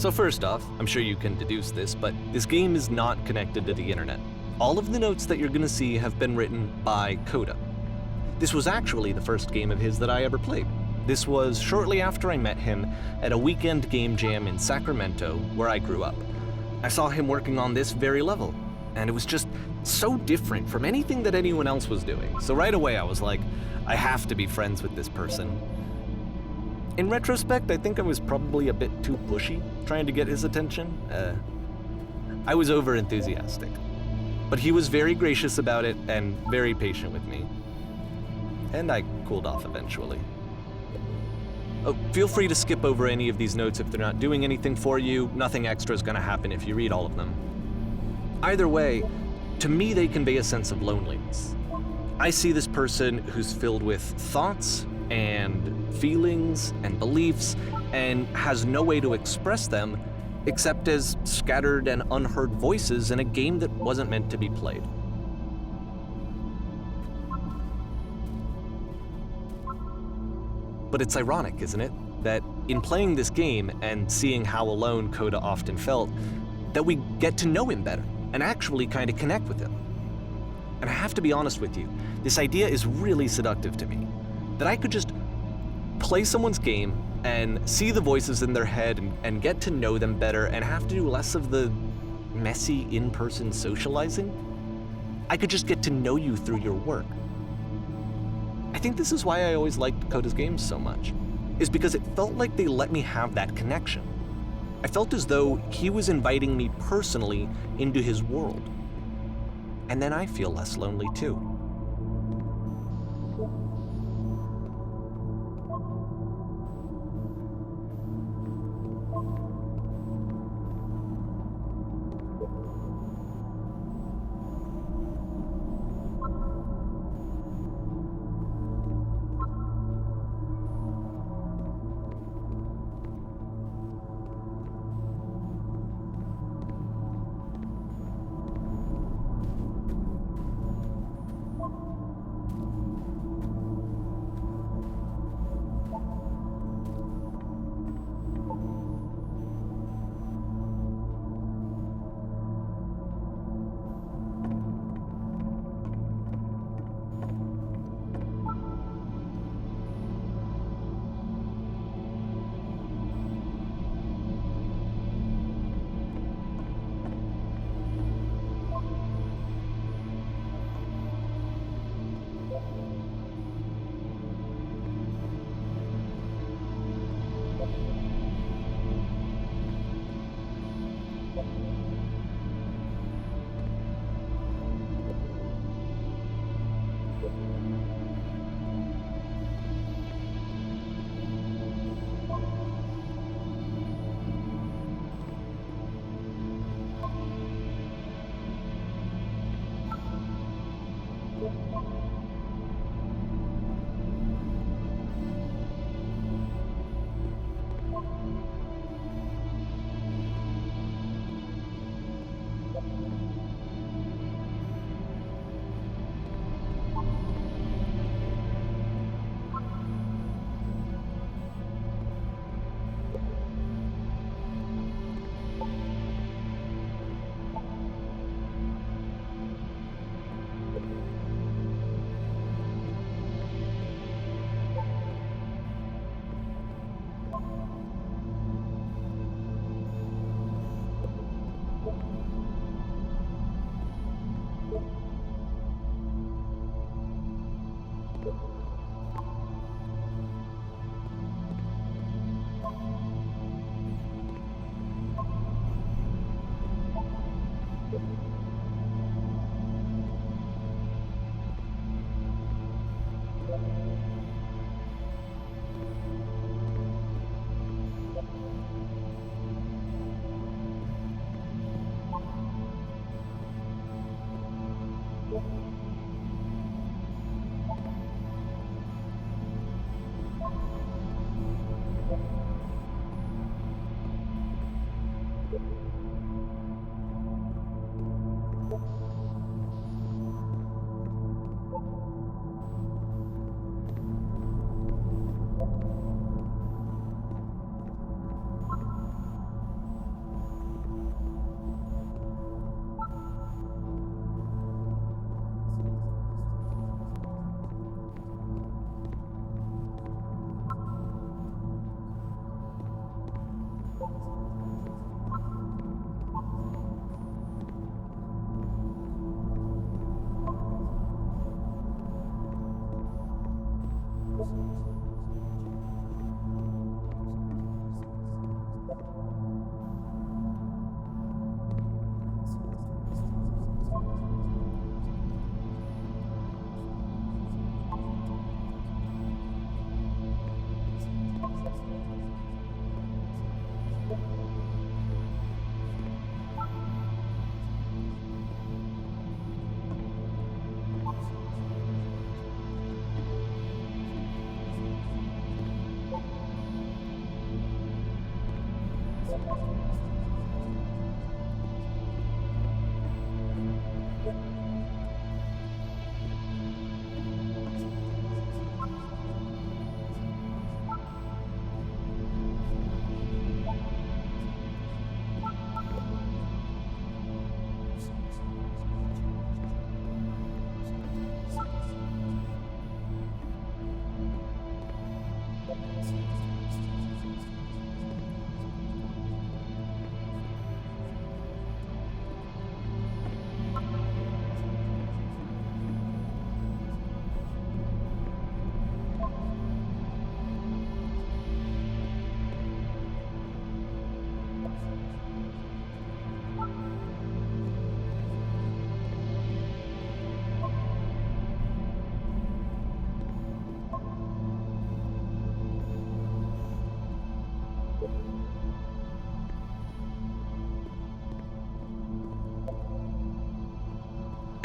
So first off, I'm sure you can deduce this, but this game is not connected to the internet. All of the notes that you're gonna see have been written by Coda. This was actually the first game of his that I ever played. This was shortly after I met him at a weekend game jam in Sacramento, where I grew up. I saw him working on this very level, and it was just so different from anything that anyone else was doing. So right away I was like, I have to be friends with this person. In retrospect, I think I was probably a bit too pushy, trying to get his attention. I was over-enthusiastic. But he was very gracious about it and very patient with me. And I cooled off eventually. Oh, feel free to skip over any of these notes if they're not doing anything for you. Nothing extra is gonna happen if you read all of them. Either way, to me they convey a sense of loneliness. I see this person who's filled with thoughts and feelings and beliefs and has no way to express them except as scattered and unheard voices in a game that wasn't meant to be played. But it's ironic, isn't it, that in playing this game and seeing how alone Coda often felt, that we get to know him better and actually kind of connect with him. And I have to be honest with you, this idea is really seductive to me. That I could just play someone's game and see the voices in their head and get to know them better and have to do less of the messy in-person socializing. I could just get to know you through your work. I think this is why I always liked Coda's games so much, is because it felt like they let me have that connection. I felt as though he was inviting me personally into his world. And then I feel less lonely too.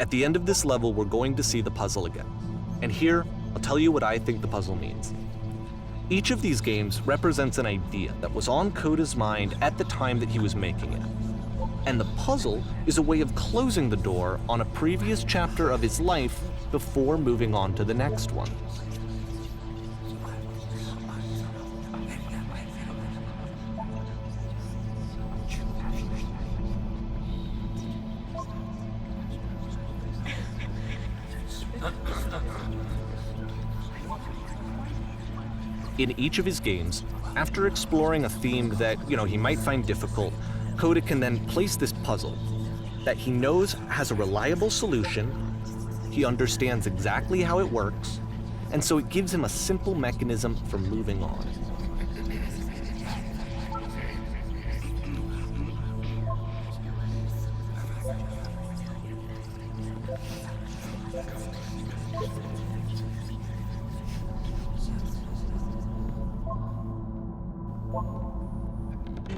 At the end of this level, we're going to see the puzzle again. And here, I'll tell you what I think the puzzle means. Each of these games represents an idea that was on Coda's mind at the time that he was making it. And the puzzle is a way of closing the door on a previous chapter of his life before moving on to the next one. In each of his games, after exploring a theme that, he might find difficult, Coda can then place this puzzle that he knows has a reliable solution, he understands exactly how it works, and so it gives him a simple mechanism for moving on.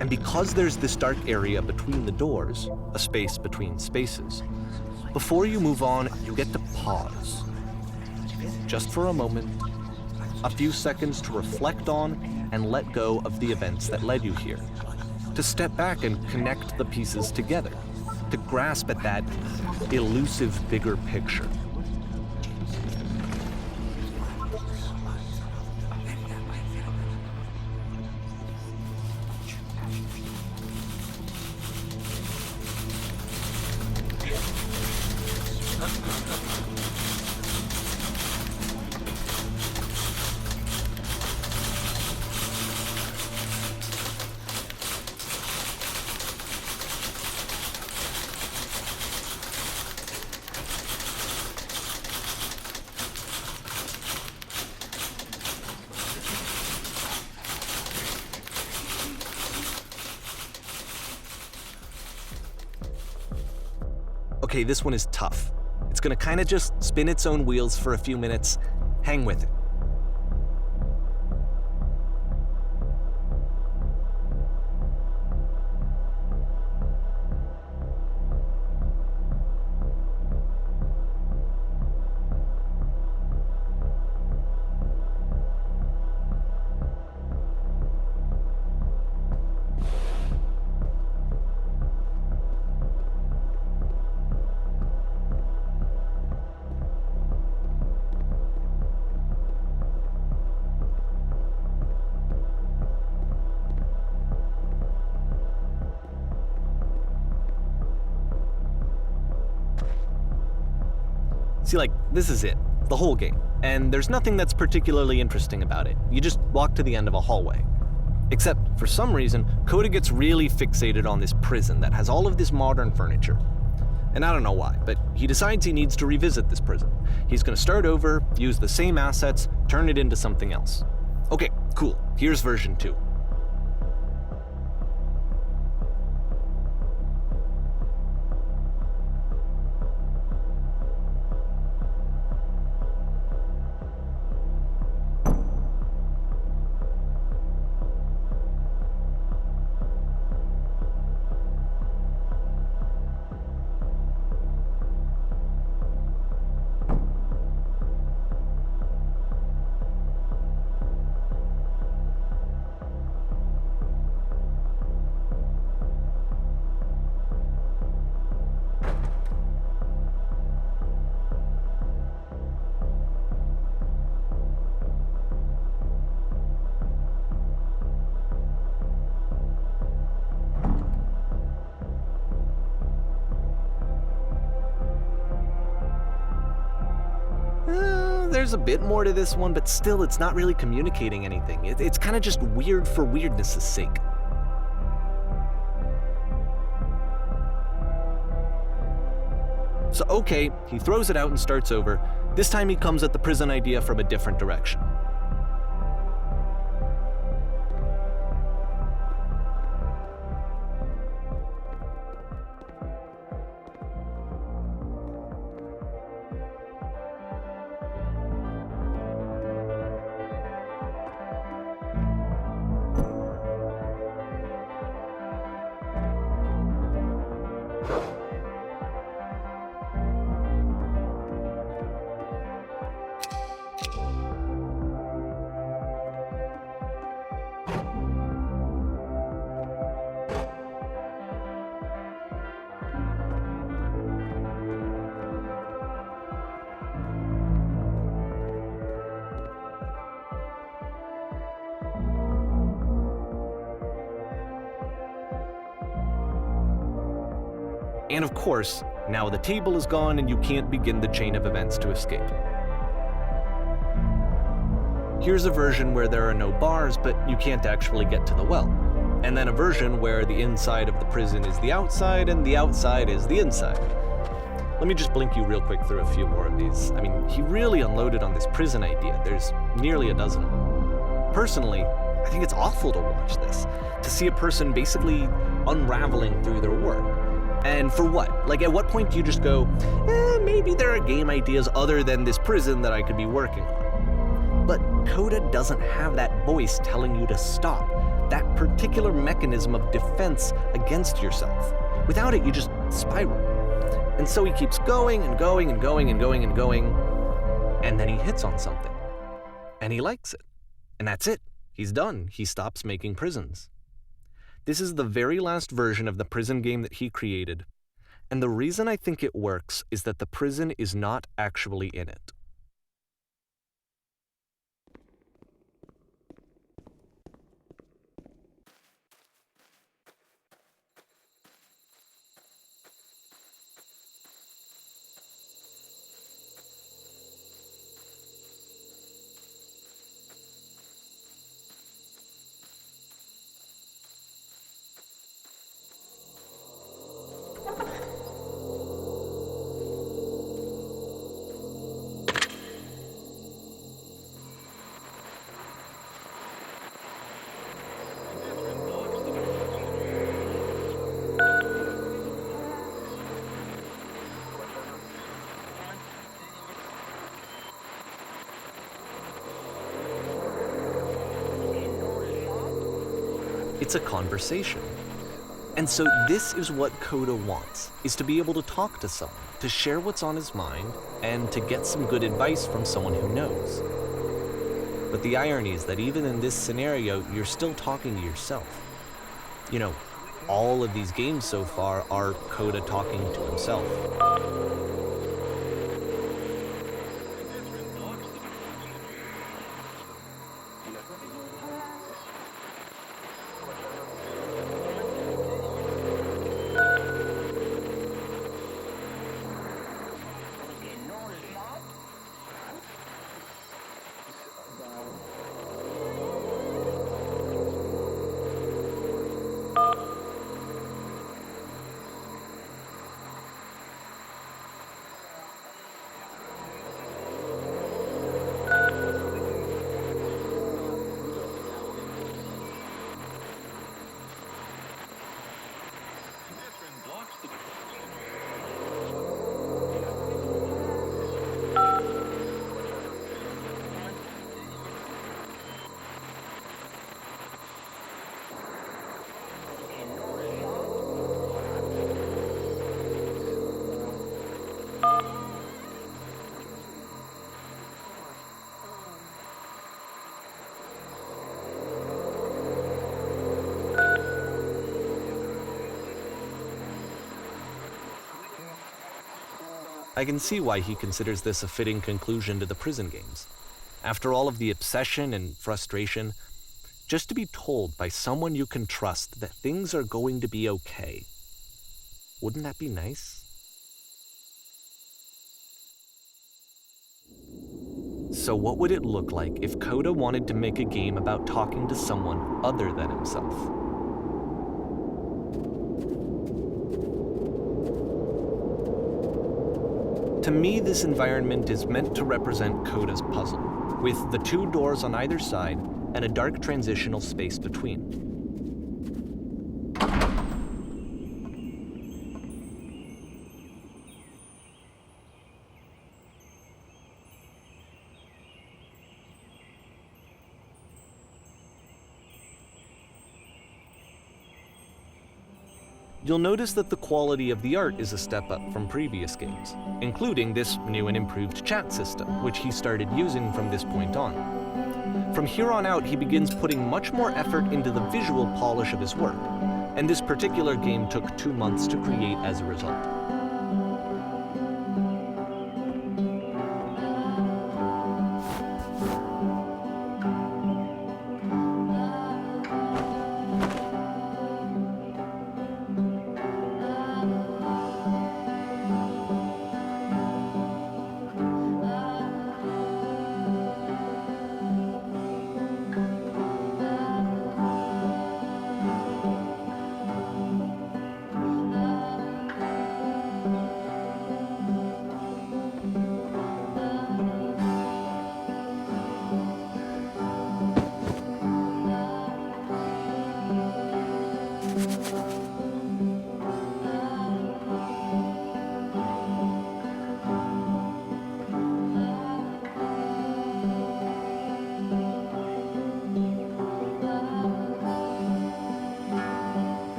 And because there's this dark area between the doors, a space between spaces, before you move on, you get to pause. Just for a moment, a few seconds to reflect on and let go of the events that led you here, to step back and connect the pieces together, to grasp at that elusive bigger picture. Okay, this one is tough. It's gonna kinda just spin its own wheels for a few minutes. Hang with it. See, this is it, the whole game, and there's nothing that's particularly interesting about it. You just walk to the end of a hallway. Except, for some reason, Coda gets really fixated on this prison that has all of this modern furniture. And I don't know why, but he decides he needs to revisit this prison. He's gonna start over, use the same assets, turn it into something else. Okay, cool. Here's version 2. There's a bit more to this one, but still it's not really communicating anything. It's kind of just weird for weirdness' sake. So okay, he throws it out and starts over. This time he comes at the prison idea from a different direction. And of course, now the table is gone and you can't begin the chain of events to escape. Here's a version where there are no bars, but you can't actually get to the well. And then a version where the inside of the prison is the outside and the outside is the inside. Let me just blink you real quick through a few more of these. I mean, he really unloaded on this prison idea. There's nearly a dozen of them. Personally, I think it's awful to watch this, to see a person basically unraveling through their work. And for what? Like, at what point do you just go, maybe there are game ideas other than this prison that I could be working on? But Coda doesn't have that voice telling you to stop, that particular mechanism of defense against yourself. Without it, you just spiral. And so he keeps going and going and going and going and going, and then he hits on something. And he likes it. And that's it. He's done. He stops making prisons. This is the very last version of the prison game that he created, and the reason I think it works is that the prison is not actually in it. It's a conversation. And so this is what Coda wants, is to be able to talk to someone, to share what's on his mind, and to get some good advice from someone who knows. But the irony is that even in this scenario, you're still talking to yourself. You know, all of these games so far are Coda talking to himself. I can see why he considers this a fitting conclusion to the prison games. After all of the obsession and frustration, just to be told by someone you can trust that things are going to be okay. Wouldn't that be nice? So what would it look like if Coda wanted to make a game about talking to someone other than himself? To me, this environment is meant to represent Coda's puzzle, with the two doors on either side and a dark transitional space between. You'll notice that the quality of the art is a step up from previous games, including this new and improved chat system, which he started using from this point on. From here on out, he begins putting much more effort into the visual polish of his work, and this particular game took 2 months to create as a result.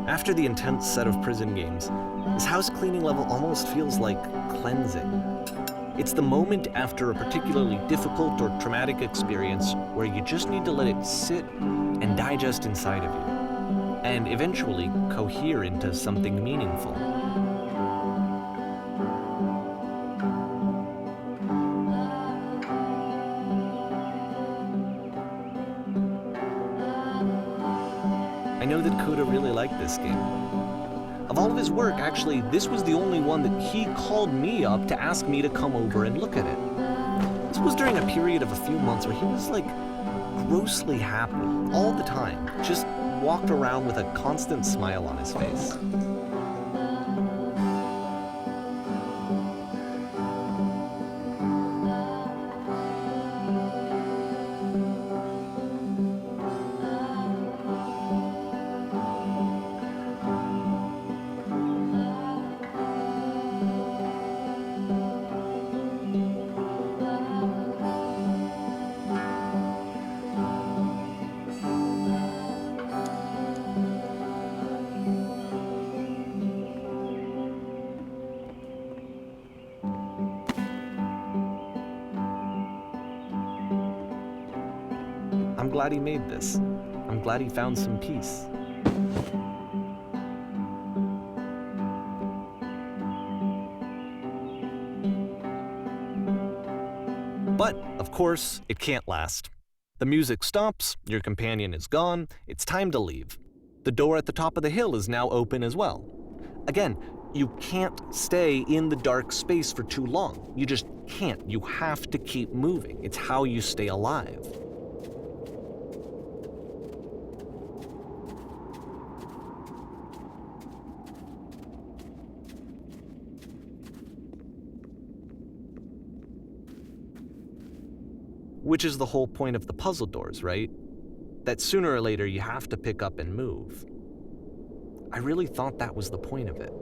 After the intense set of prison games, this house cleaning level almost feels like cleansing. It's the moment after a particularly difficult or traumatic experience where you just need to let it sit and digest inside of you, and eventually cohere into something meaningful. I know that Coda really liked this game. Of all of his work, actually, this was the only one that he called me up to ask me to come over and look at it. This was during a period of a few months where he was like grossly happy all the time, just walked around with a constant smile on his face. I'm glad he made this. I'm glad he found some peace. But, of course, it can't last. The music stops, your companion is gone, it's time to leave. The door at the top of the hill is now open as well. Again, you can't stay in the dark space for too long. You just can't. You have to keep moving. It's how you stay alive. Which is the whole point of the puzzle doors, right? That sooner or later you have to pick up and move. I really thought that was the point of it.